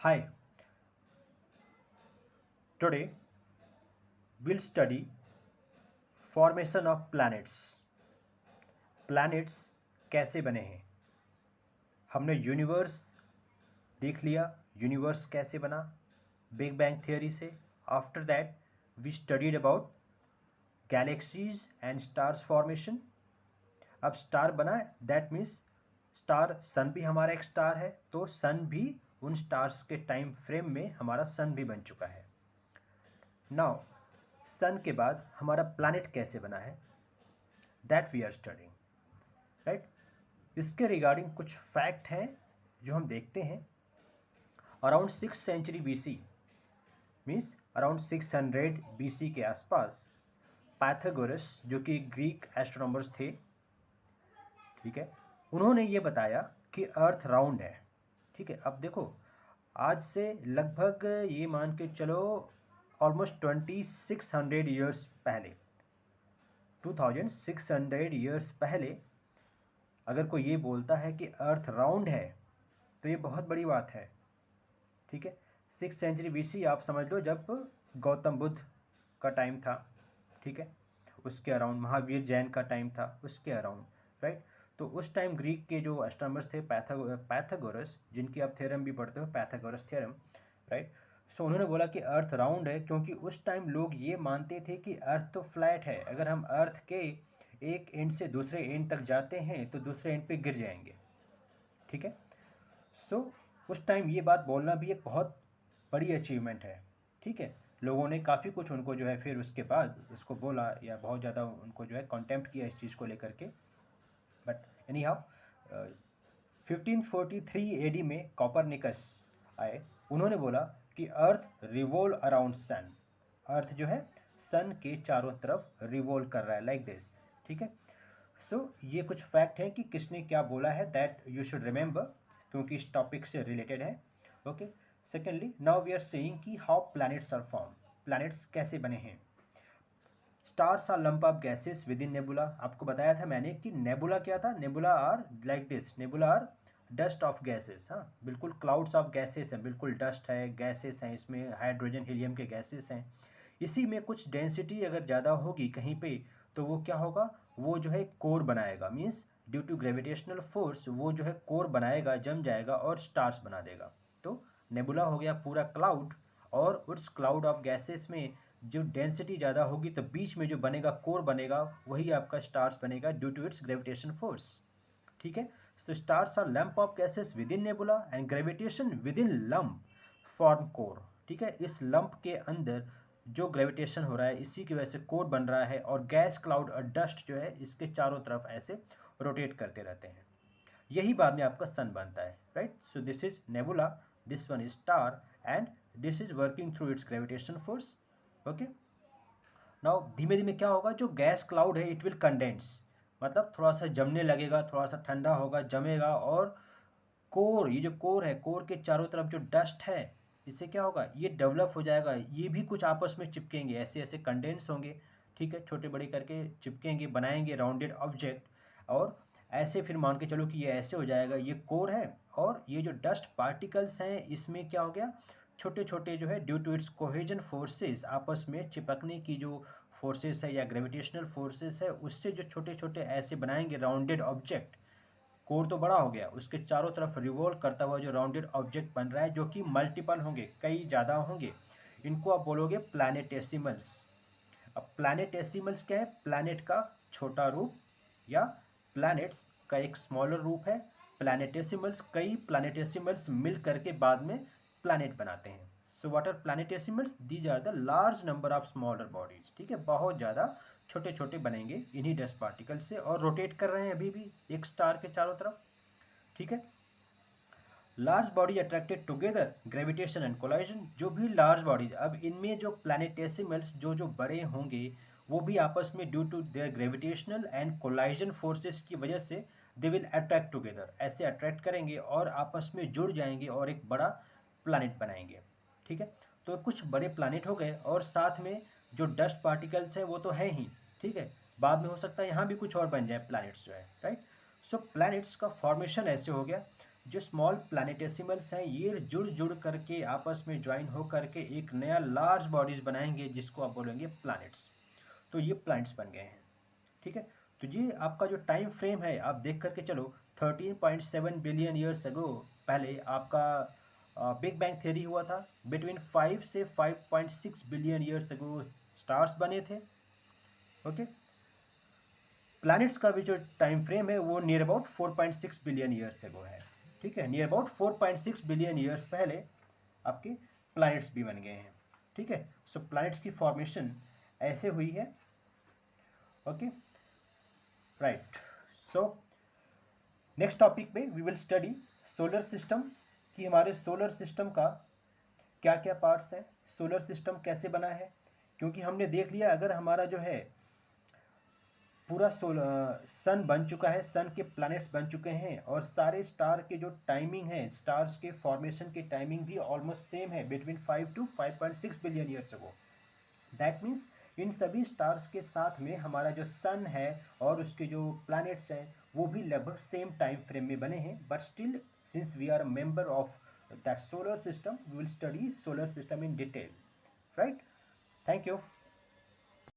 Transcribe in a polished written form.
Hi, today we'll study formation of planets. Planets कैसे बने हैं? हमने यूनिवर्स देख लिया, यूनिवर्स कैसे बना बिग बैंग थियरी से. After that we studied about galaxies and stars formation. अब स्टार बना, दैट मीन्स स्टार, सन भी हमारा एक स्टार है, तो सन भी उन स्टार्स के टाइम फ्रेम में हमारा सन भी बन चुका है. नाउ सन के बाद हमारा प्लैनेट कैसे बना है, that we are studying, right. इसके रिगार्डिंग कुछ फैक्ट हैं जो हम देखते हैं. Around 6th century BC, means around 600 BC के आसपास, पाइथागोरस जो कि ग्रीक एस्ट्रोनॉमर्स थे, ठीक है, उन्होंने ये बताया कि अर्थ राउंड है. ठीक है, अब देखो आज से लगभग ये मान के चलो ऑलमोस्ट 2600 ईयर्स पहले, 2600 ईयर्स पहले अगर कोई ये बोलता है कि अर्थ राउंड है तो ये बहुत बड़ी बात है. ठीक है, 6th century BC आप समझ लो जब गौतम बुद्ध का टाइम था, ठीक है, उसके अराउंड महावीर जैन का टाइम था, उसके अराउंड, राइट. तो उस टाइम ग्रीक के जो एस्ट्रोनॉमर्स थे पाइथागोरस, जिनकी आप थ्योरम भी पढ़ते हो, पाइथागोरस थ्योरम, राइट. सो उन्होंने बोला कि अर्थ राउंड है क्योंकि उस टाइम लोग ये मानते थे कि अर्थ तो फ्लैट है, अगर हम अर्थ के एक एंड से दूसरे एंड तक जाते हैं तो दूसरे एंड पे गिर जाएंगे. ठीक है, सो उस टाइम ये बात बोलना भी एक बहुत बड़ी अचीवमेंट है. ठीक है, लोगों ने काफ़ी कुछ उनको जो है फिर उसके बाद उसको बोला या बहुत ज़्यादा उनको जो है कॉन्टेम्प्ट किया इस चीज़ को लेकर के. बट एनी हाउ 1543 AD में कॉपरनिकस आए. उन्होंने बोला कि अर्थ रिवोल्व अराउंड सन, अर्थ जो है सन के चारों तरफ रिवोल्व कर रहा है लाइक दिस. ठीक है, सो ये कुछ फैक्ट हैं कि किसने क्या बोला है, दैट यू शुड रिमेंबर क्योंकि इस टॉपिक से रिलेटेड है. Okay, secondly now we are saying कि how planets are form, planets कैसे बने हैं. Stars are lump of gases within nebula. आपको बताया था मैंने कि नेबुला क्या था, nebula are like this, nebula are dust of gases. हाँ, बिल्कुल क्लाउड्स ऑफ गैसेस हैं, बिल्कुल डस्ट है, गैसेस हैं, इसमें हाइड्रोजन हीलियम के गैसेस हैं. इसी में कुछ डेंसिटी अगर ज़्यादा होगी कहीं पे तो वो क्या होगा, वो जो है कोर बनाएगा, means due to gravitational force वो जो है कोर बनाएगा, जम जाएगा और स्टार्स बना देगा. तो नेबुला हो गया पूरा क्लाउड, और उस क्लाउड ऑफ गैसेस में जो डेंसिटी ज़्यादा होगी तो बीच में जो बनेगा कोर बनेगा वही आपका स्टार्स बनेगा due to its gravitation force. ठीक है, so stars are lump of gases within nebula and gravitation within lump form core. ठीक है, इस लंप के अंदर जो ग्रेविटेशन हो रहा है इसी की वजह से कोर बन रहा है, और गैस क्लाउड और डस्ट जो है इसके चारों तरफ ऐसे रोटेट करते रहते हैं. यही बाद में आपका सन बनता है, right. So this is nebula, this one is star, and this is working through it's gravitation force. Okay, now धीमे धीमे क्या होगा, जो गैस क्लाउड है इट विल कंडेंस, मतलब थोड़ा सा जमने लगेगा, थोड़ा सा ठंडा होगा, जमेगा, और कोर, ये जो कोर है, कोर के चारों तरफ जो डस्ट है इससे क्या होगा, ये डेवलप हो जाएगा, ये भी कुछ आपस में चिपकेंगे, ऐसे ऐसे कंडेंस होंगे. ठीक है, छोटे बड़े करके चिपकेंगे, बनाएंगे राउंडेड ऑब्जेक्ट, और ऐसे फिर मान के चलो कि ये ऐसे हो जाएगा, ये कोर है, और ये जो डस्ट पार्टिकल्स हैं इसमें क्या हो गया, छोटे छोटे जो है due to its cohesion forces, आपस में चिपकने की जो फोर्सेस है या ग्रेविटेशनल फोर्सेस है, उससे जो छोटे छोटे ऐसे बनाएंगे राउंडेड ऑब्जेक्ट. कोर तो बड़ा हो गया, उसके चारों तरफ रिवॉल्व करता हुआ जो राउंडेड ऑब्जेक्ट बन रहा है जो कि मल्टीपल होंगे, कई ज़्यादा होंगे, इनको आप बोलोगे प्लैनेटेसिमल्स. अब प्लैनेटेसिमल्स क्या है, प्लैनेट का छोटा रूप, या प्लैनेट्स का एक स्मॉलर रूप है. प्लैनेटेसिमल्स, कई प्लैनेटेसिमल्स मिल करके बाद में प्लैनेट बनाते हैं. So what are planetesimals, these are the large number of smaller bodies. ठीक है, बहुत ज़्यादा छोटे छोटे बनेंगे इन्हीं डस्ट पार्टिकल से, और रोटेट कर रहे हैं अभी भी एक स्टार के चारों तरफ. ठीक है, large body attracted together gravitation and collision. जो भी लार्ज बॉडीज, अब इनमें जो प्लैनेटेसिमल्स जो जो बड़े होंगे वो भी आपस में due to their gravitational and collision forces की वजह से दे विल अट्रैक्ट टुगेदर, ऐसे अट्रैक्ट करेंगे और आपस में जुड़ जाएंगे और एक बड़ा प्लैनेट बनाएंगे. ठीक है, तो कुछ बड़े प्लैनेट हो गए, और साथ में जो डस्ट पार्टिकल्स हैं वो तो है ही. ठीक है, बाद में हो सकता है यहाँ भी कुछ और बन जाए प्लैनेट्स जो है, राइट. सो प्लैनेट्स का फॉर्मेशन ऐसे हो गया. जो स्मॉल प्लैनेटेसिमल्स हैं ये जुड़ जुड़ करके आपस में ज्वाइन हो करके एक नया लार्ज बॉडीज बनाएंगे जिसको आप बोलेंगे प्लैनेट्स। तो ये प्लैनेट्स बन गए हैं। ठीक है, तो ये आपका जो टाइम फ्रेम है आप देख करके चलो 13.7 बिलियन ईयर्स अगो पहले आपका बिग बैंग थ्योरी हुआ था। बिटवीन 5 से 5.6 बिलियन ईयर्स अगो स्टार्स बने थे। ओके, प्लैनेट्स का भी जो टाइम फ्रेम है वो near about 4.6 billion years ago है। ठीक है, नियर अबाउट 4.6 बिलियन ईयर्स पहले आपके प्लैनेट्स भी बन गए हैं। ठीक है, सो प्लैनेट्स की फॉर्मेशन ऐसे हुई है। Okay, right. So next topic पे we will study solar system, कि हमारे सोलर सिस्टम का क्या क्या पार्ट्स हैं, सोलर सिस्टम कैसे बना है। क्योंकि हमने देख लिया अगर हमारा जो है पूरा सन बन चुका है, सन के प्लैनेट्स बन चुके हैं और सारे स्टार के जो टाइमिंग है, स्टार्स के फॉर्मेशन की टाइमिंग भी ऑलमोस्ट सेम है between 5 to 5.6 billion years ago. That means in सभी स्टार्स के साथ में हमारा जो सन है और उसके जो प्लैनेट्स हैं वो भी लगभग सेम टाइम फ्रेम में बने हैं। But still since we are a member of that solar system we will study solar system in detail. Right, thank you.